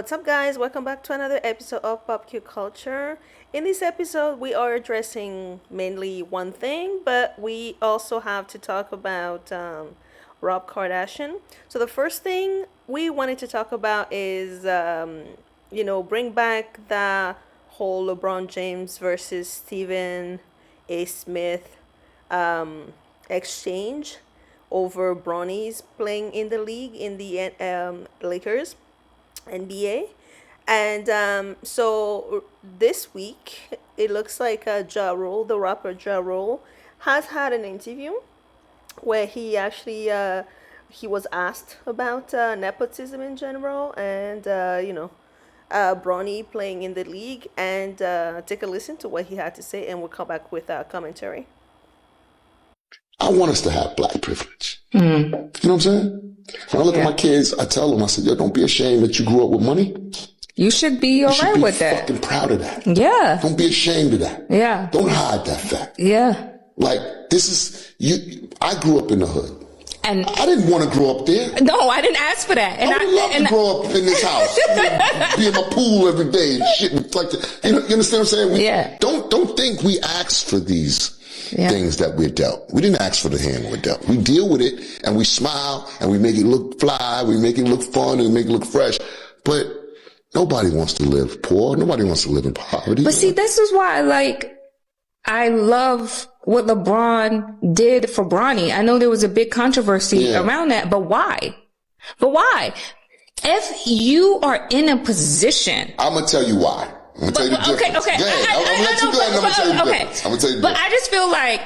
What's up, guys? Welcome back to another episode of Pop Q Culture. In this episode, we are addressing mainly one thing, but we also have to talk about Rob Kardashian. So, the first thing we wanted to talk about is, bring back the whole LeBron James versus Stephen A. Smith exchange over Bronny's playing in the league in the Lakers. NBA. And so this week, it looks like Ja Rule, the rapper Ja Rule, has had an interview where he actually he was asked about nepotism in general and Bronny playing in the league. And take a listen to what he had to say, and we'll come back with a commentary. I want us to have black privilege. You know what I'm saying? When I look at my kids, I tell them, I said, yo, don't be ashamed that you grew up with money. You should be all right with that. Fucking proud of that. Yeah. Don't be ashamed of that. Yeah. Don't hide that fact. Yeah. Like, this is, I grew up in the hood. And I didn't want to grow up there. no, I didn't ask for that. And I would love to grow up in this house, be in my pool every day and shit. And like you understand what I'm saying? Don't think we asked for these things that we're dealt. We didn't ask for the hand we're dealt. We deal with it and we smile and we make it look fly. We make it look fun and we make it look fresh. But nobody wants to live poor. Nobody wants to live in poverty. But see, this is why, I love what LeBron did for Bronny. I know there was a big controversy around that, but why? If you are in a position, I'm gonna tell you why. I'm gonna tell you the difference. Okay. I'm gonna let you go and I'm gonna tell you the difference. I'm gonna tell you the difference. But I just feel like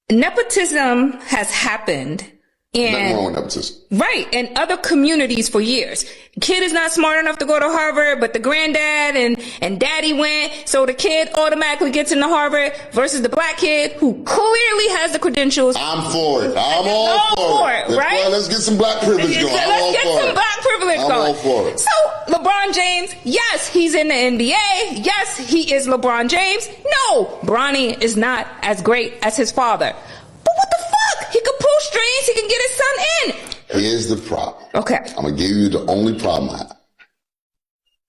nepotism has happened. Nothing wrong with nepotism. Right, in other communities for years. Kid is not smart enough to go to Harvard, but the granddad and daddy went, so the kid automatically gets into Harvard versus the black kid who clearly has the credentials. I'm for it. I'm all for it. Right? Well, let's get some black privilege going. Let's get some black privilege going. I'm all for it. So, LeBron James, yes, he's in the NBA. Yes, he is LeBron James. No, Bronny is not as great as his father. But what the fuck? He could pull strings. He can get his son in. Here's the problem. Okay. I'm going to give you the only problem I have.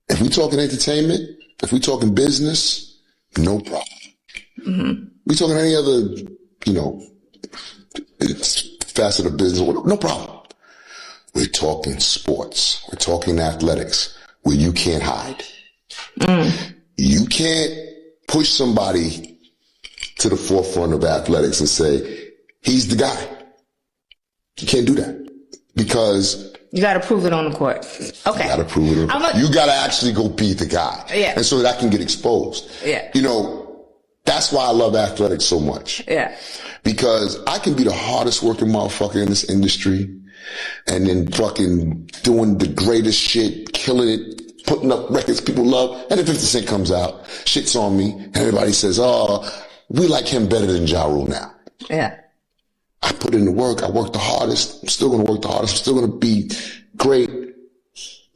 If we talking entertainment, if we talking business, no problem. Mm-hmm. We talking any other, facet of business, no problem. We're talking sports. We're talking athletics where you can't hide. You can't push somebody to the forefront of athletics and say, he's the guy. You can't do that because you got to prove it on the court. Okay. You got to prove it. You got to actually go be the guy. Yeah. And so that can get exposed. Yeah. That's why I love athletics so much. Yeah. Because I can be the hardest working motherfucker in this industry and then fucking doing the greatest shit, killing it, putting up records people love. And then 50 Cent comes out, shits on me, and everybody says, oh, we like him better than Ja Rule now. Yeah. I put in the work. I work the hardest. I'm still going to work the hardest. I'm still going to be great.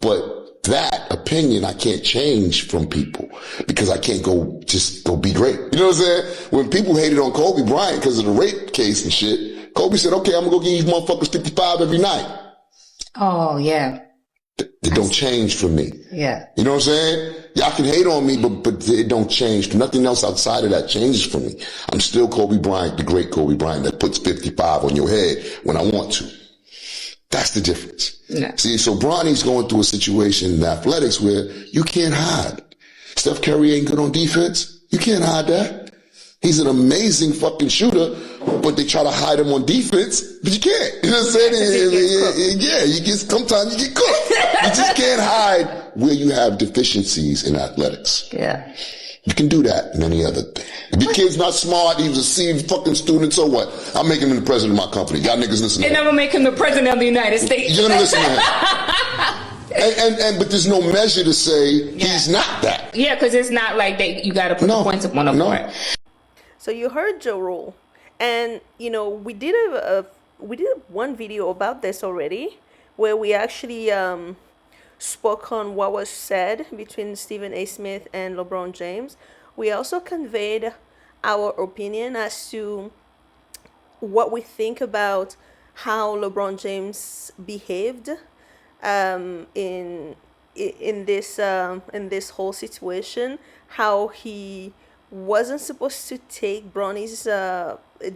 But that opinion I can't change from people because I can't go be great. You know what I'm saying? When people hated on Kobe Bryant because of the rape case and shit, Kobe said, okay, I'm going to go give these motherfuckers 55 every night. Oh, yeah. It don't change for me. Yeah. You know what I'm saying? Y'all can hate on me, but it don't change. Nothing else outside of that changes for me. I'm still Kobe Bryant, the great Kobe Bryant that puts 55 on your head when I want to. That's the difference. Yeah. See, so Bronny's going through a situation in athletics where you can't hide. Steph Curry ain't good on defense. You can't hide that. He's an amazing fucking shooter, but they try to hide him on defense, but you can't. You know what I'm saying? Yeah, sometimes you get cooked. You just can't hide where you have deficiencies in athletics. Yeah. You can do that in any other thing. If your kid's not smart, he was a C fucking student, so what? I'm making him the president of my company. Y'all niggas listen to him. And I'm gonna make him the president of the United States. You're gonna listen to him. But there's no measure to say he's not that. Yeah, because it's not like you gotta put the points up on the board. So you heard Ja Rule, and we did one video about this already, where we actually spoke on what was said between Stephen A. Smith and LeBron James. We also conveyed our opinion as to what we think about how LeBron James behaved in in this whole situation, how he wasn't supposed to take Bronny's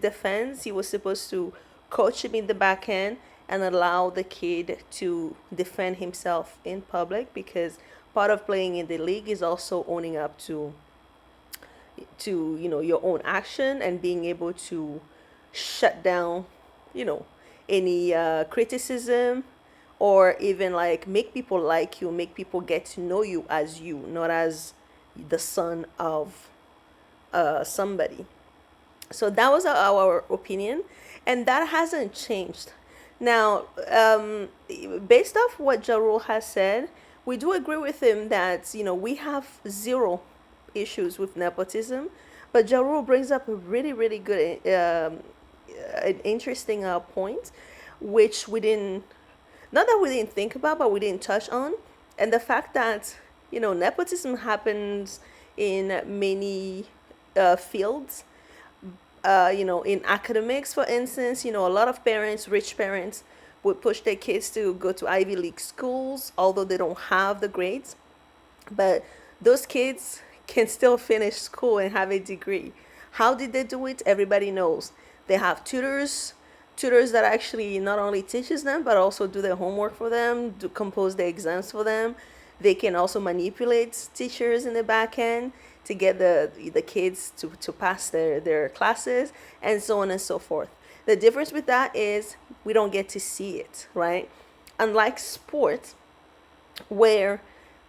defense. He was supposed to coach him in the back end and allow the kid to defend himself in public, because part of playing in the league is also owning up to your own action and being able to shut down you know any criticism, or even like make people like you, make people get to know you as you, not as the son of somebody. So that was our opinion, and that hasn't changed. Now, based off what Ja Rule has said, we do agree with him that we have zero issues with nepotism, but Ja Rule brings up a really really good, an interesting point, which we didn't, not that we didn't think about, but we didn't touch on, and the fact that nepotism happens in many fields. In academics, for instance, a lot of parents, rich parents, would push their kids to go to Ivy League schools, although they don't have the grades. But those kids can still finish school and have a degree. How did they do it? Everybody knows. They have tutors that actually not only teaches them, but also do their homework for them, do compose their exams for them. They can also manipulate teachers in the back end to get the kids to pass their classes, and so on and so forth. The difference with that is we don't get to see it, right? Unlike sports, where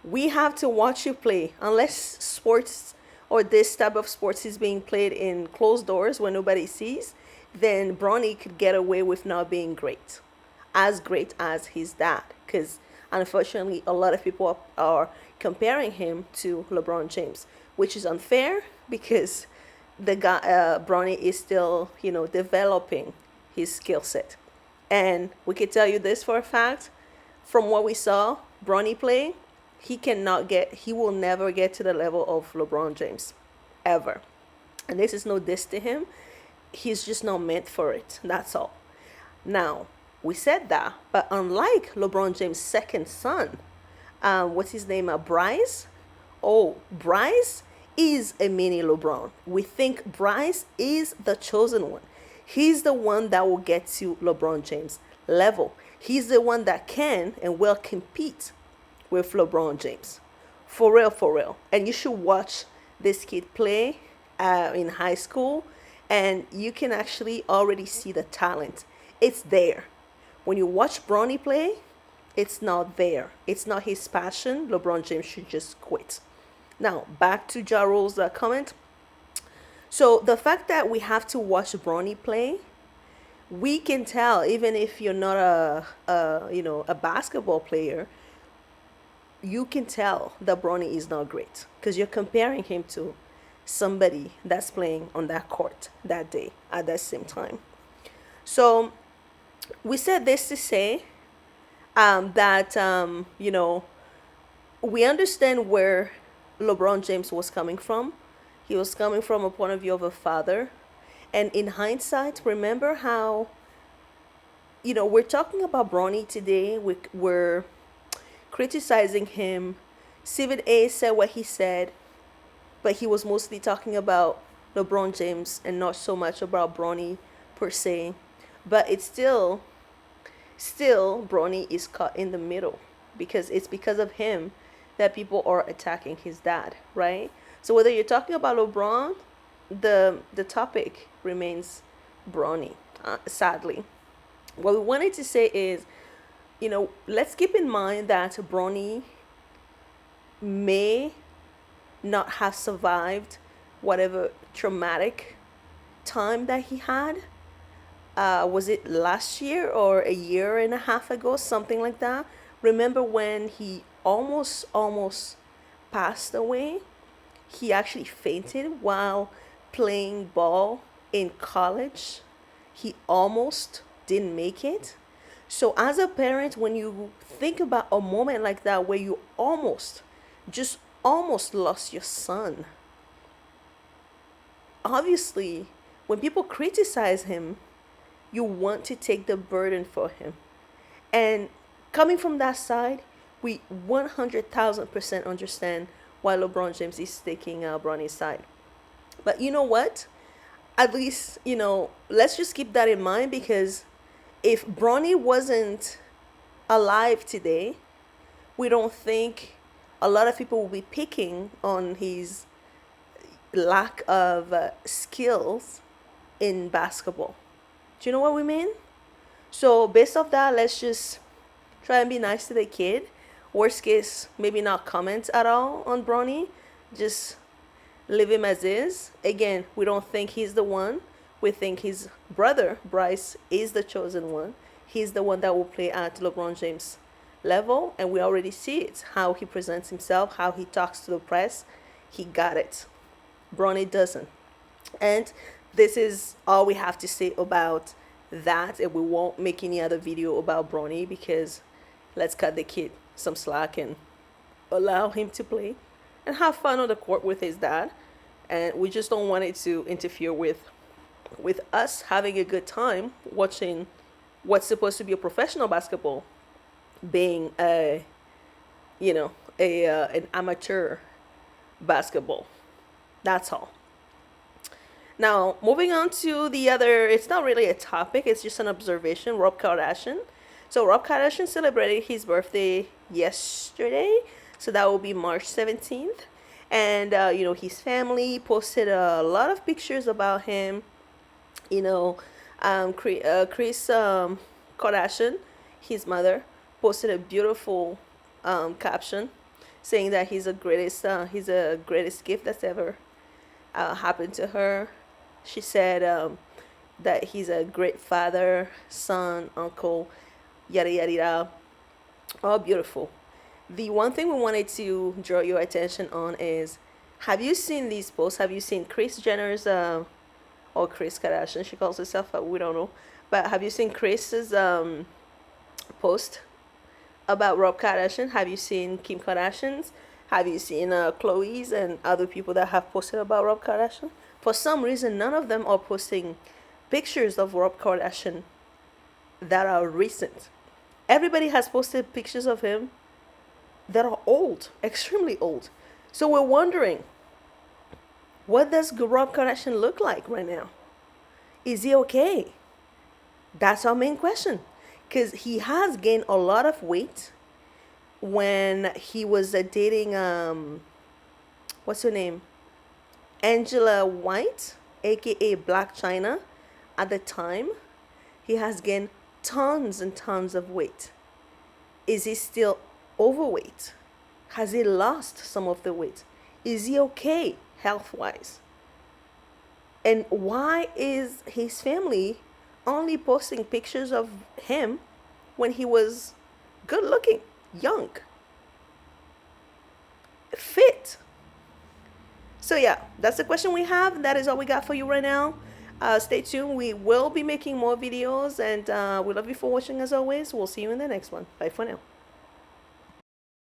we have to watch you play, unless sports or this type of sports is being played in closed doors where nobody sees, then Bronny could get away with not being great as his dad, because unfortunately a lot of people are comparing him to LeBron James, which is unfair because the guy Bronny is still developing his skill set. And we could tell you this for a fact, from what we saw Bronny play, he will never get to the level of LeBron James, ever. And this is no diss to him. He's just not meant for it. That's all. Now, we said that, but unlike LeBron James' second son, what's his name? Bryce? Oh, Bryce is a mini LeBron. We think Bryce is the chosen one. He's the one that will get to LeBron James' level. He's the one that can and will compete with LeBron James. For real, for real. And you should watch this kid play in high school, and you can actually already see the talent. It's there. When you watch Bronny play, it's not there. It's not his passion. LeBron James should just quit. Now, back to Ja Rule's comment. So the fact that we have to watch Bronny play, we can tell, even if you're not a basketball player, you can tell that Bronny is not great because you're comparing him to somebody that's playing on that court that day at that same time. So we said this to say that we understand where LeBron James was coming from. He was coming from a point of view of a father. And in hindsight, remember how, we're talking about Bronny today. We're criticizing him. Stephen A said what he said, but he was mostly talking about LeBron James and not so much about Bronny per se. But it's still Bronny is caught in the middle because it's because of him that people are attacking his dad, right? So whether you're talking about LeBron, the topic remains Bronny, sadly. What we wanted to say is, let's keep in mind that Bronny may not have survived whatever traumatic time that he had. Was it last year or a year and a half ago, something like that? Remember when he almost passed away? He actually fainted while playing ball in college. He almost didn't make it. So as a parent, when you think about a moment like that where you almost lost your son, obviously when people criticize him, you want to take the burden for him. And coming from that side, we 100,000% understand why LeBron James is taking Bronny's side. But you know what? At least, let's just keep that in mind, because if Bronny wasn't alive today, we don't think a lot of people will be picking on his lack of skills in basketball. Do you know what we mean? So based off that, let's just try and be nice to the kid. Worst case, maybe not comment at all on Bronny. Just leave him as is. Again, we don't think he's the one. We think his brother, Bryce, is the chosen one. He's the one that will play at LeBron James' level. And we already see it. How he presents himself, how he talks to the press. He got it. Bronny doesn't. And this is all we have to say about that. And we won't make any other video about Bronny, because let's cut the kid some slack and allow him to play and have fun on the court with his dad. And we just don't want it to interfere with us having a good time watching what's supposed to be a professional basketball being an amateur basketball. That's all. Now, moving on to the other, it's not really a topic, it's just an observation. Rob Kardashian. So Rob Kardashian celebrated his birthday yesterday. So that will be March 17th. And, his family posted a lot of pictures about him. Kris Kardashian, his mother, posted a beautiful caption saying that he's a greatest gift that's ever happened to her. She said that he's a great father, son, uncle, yada yada yada. All beautiful. The one thing we wanted to draw your attention on is, have you seen these posts? Have you seen Kris Jenner's or Kris Kardashian, she calls herself, we don't know, but have you seen Kris's post about Rob Kardashian? Have you seen Kim Kardashian's? Have you seen Khloe's and other people that have posted about Rob Kardashian? For some reason, none of them are posting pictures of Rob Kardashian that are recent. Everybody has posted pictures of him that are old, extremely old. So we're wondering, what does Rob Kardashian look like right now? Is he okay? That's our main question. Because he has gained a lot of weight when he was dating, what's her name? Angela White, aka Black China. At the time, he has gained tons and tons of weight. Is he still overweight? Has he lost some of the weight? Is he okay health-wise? And why is his family only posting pictures of him when he was good looking, young, fit? So yeah, that's the question we have. That is all we got for you right now. Stay tuned. We will be making more videos, and we love you for watching as always. We'll see you in the next one. Bye for now.